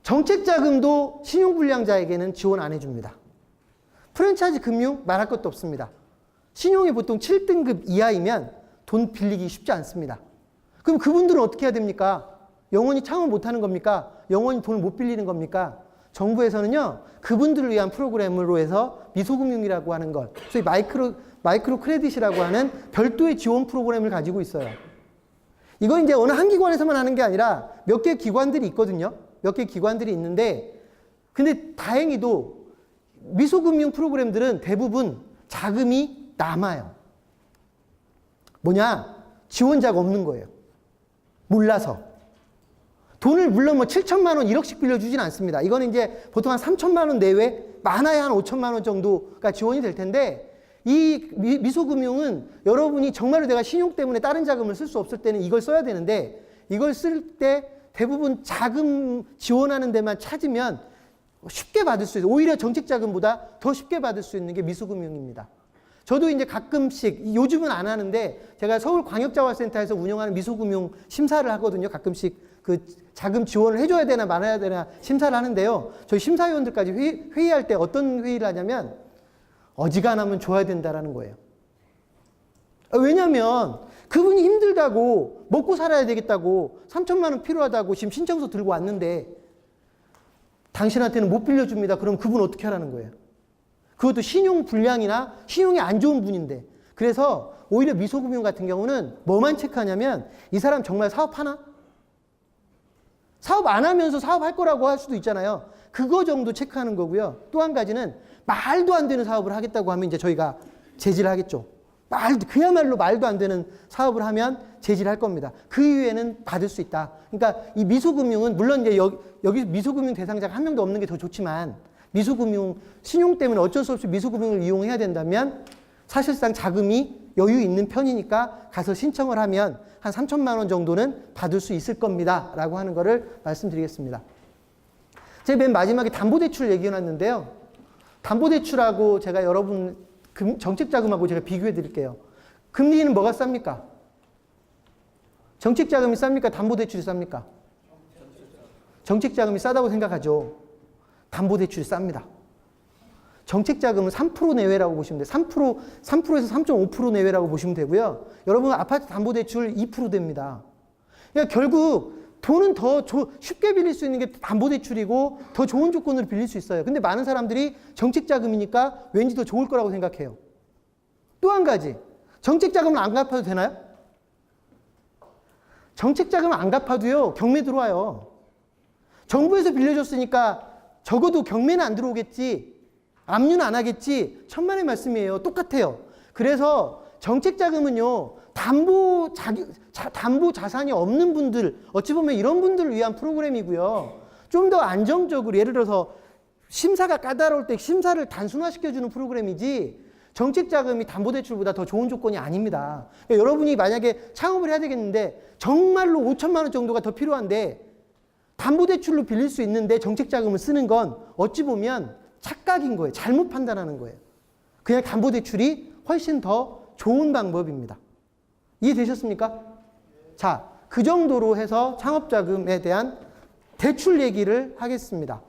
정책자금도 신용불량자에게는 지원 안 해줍니다. 프랜차이즈 금융 말할 것도 없습니다. 신용이 보통 7등급 이하이면 돈 빌리기 쉽지 않습니다. 그럼 그분들은 어떻게 해야 됩니까? 영원히 창업 못하는 겁니까? 영원히 돈을 못 빌리는 겁니까? 정부에서는요, 그분들을 위한 프로그램으로 해서 미소금융이라고 하는 것, 소위 마이크로 크레딧이라고 하는 별도의 지원 프로그램을 가지고 있어요. 이건 이제 어느 한 기관에서만 하는 게 아니라 몇 개 기관들이 있거든요. 몇 개 기관들이 있는데, 근데 다행히도 미소금융 프로그램들은 대부분 자금이 남아요. 뭐냐? 지원자가 없는 거예요. 몰라서. 돈을 물론 뭐 7천만 원, 1억씩 빌려주진 않습니다. 이거는 이제 보통 한 3천만 원 내외, 많아야 한 5천만 원 정도가 지원이 될 텐데, 이 미소금융은 여러분이 정말로 내가 신용 때문에 다른 자금을 쓸 수 없을 때는 이걸 써야 되는데, 이걸 쓸 때 대부분 자금 지원하는 데만 찾으면 쉽게 받을 수 있어요. 오히려 정책자금보다 더 쉽게 받을 수 있는 게 미소금융입니다. 저도 이제 가끔씩, 요즘은 안 하는데, 제가 서울광역자원센터에서 운영하는 미소금융 심사를 하거든요. 가끔씩 그 자금 지원을 해줘야 되나 말아야 되나 심사를 하는데요. 저희 심사위원들까지 회의할 때 어떤 회의를 하냐면, 어지간하면 줘야 된다라는 거예요. 왜냐면 그분이 힘들다고, 먹고 살아야 되겠다고, 3천만 원 필요하다고 지금 신청서 들고 왔는데 당신한테는 못 빌려줍니다. 그럼 그분 어떻게 하라는 거예요? 그것도 신용 불량이나 신용이 안 좋은 분인데. 그래서 오히려 미소금융 같은 경우는 뭐만 체크하냐면, 이 사람 정말 사업하나? 사업 안 하면서 사업할 거라고 할 수도 있잖아요. 그거 정도 체크하는 거고요. 또 한 가지는 말도 안 되는 사업을 하겠다고 하면 이제 저희가 제지를 하겠죠. 그야말로 말도 안 되는 사업을 하면 제지를 할 겁니다. 그 이후에는 받을 수 있다. 그러니까 이 미소금융은 물론 이제 여기 미소금융 대상자가 한 명도 없는 게 더 좋지만, 미소금융, 신용 때문에 어쩔 수 없이 미소금융을 이용해야 된다면 사실상 자금이 여유 있는 편이니까 가서 신청을 하면 한 3천만 원 정도는 받을 수 있을 겁니다. 라고 하는 거를 말씀드리겠습니다. 제가 맨 마지막에 담보대출 얘기해놨는데요. 담보대출하고 제가 여러분 정책자금하고 제가 비교해 드릴게요. 금리는 뭐가 쌉니까? 정책자금이 쌉니까? 담보대출이 쌉니까? 정책자금이 싸다고 생각하죠. 담보대출이 쌉니다. 정책자금은 3% 내외라고 보시면 돼요. 3%에서 3.5% 내외라고 보시면 되고요. 여러분 아파트 담보대출 2% 됩니다. 그러니까 결국 돈은 더 쉽게 빌릴 수 있는 게 담보대출이고 더 좋은 조건으로 빌릴 수 있어요. 근데 많은 사람들이 정책자금이니까 왠지 더 좋을 거라고 생각해요. 또 한 가지, 정책자금을 안 갚아도 되나요? 정책자금 안 갚아도요, 경매 들어와요. 정부에서 빌려줬으니까 적어도 경매는 안 들어오겠지, 압류는 안 하겠지, 천만의 말씀이에요. 똑같아요. 그래서 정책자금은요, 담보 자산이 없는 분들, 어찌 보면 이런 분들을 위한 프로그램이고요. 좀 더 안정적으로, 예를 들어서 심사가 까다로울 때 심사를 단순화시켜주는 프로그램이지, 정책자금이 담보대출보다 더 좋은 조건이 아닙니다. 그러니까 여러분이 만약에 창업을 해야 되겠는데 정말로 5천만 원 정도가 더 필요한데 담보대출로 빌릴 수 있는데 정책자금을 쓰는 건 어찌 보면 착각인 거예요. 잘못 판단하는 거예요. 그냥 담보대출이 훨씬 더 좋은 방법입니다. 이해되셨습니까? 자, 그 정도로 해서 창업자금에 대한 대출 얘기를 하겠습니다.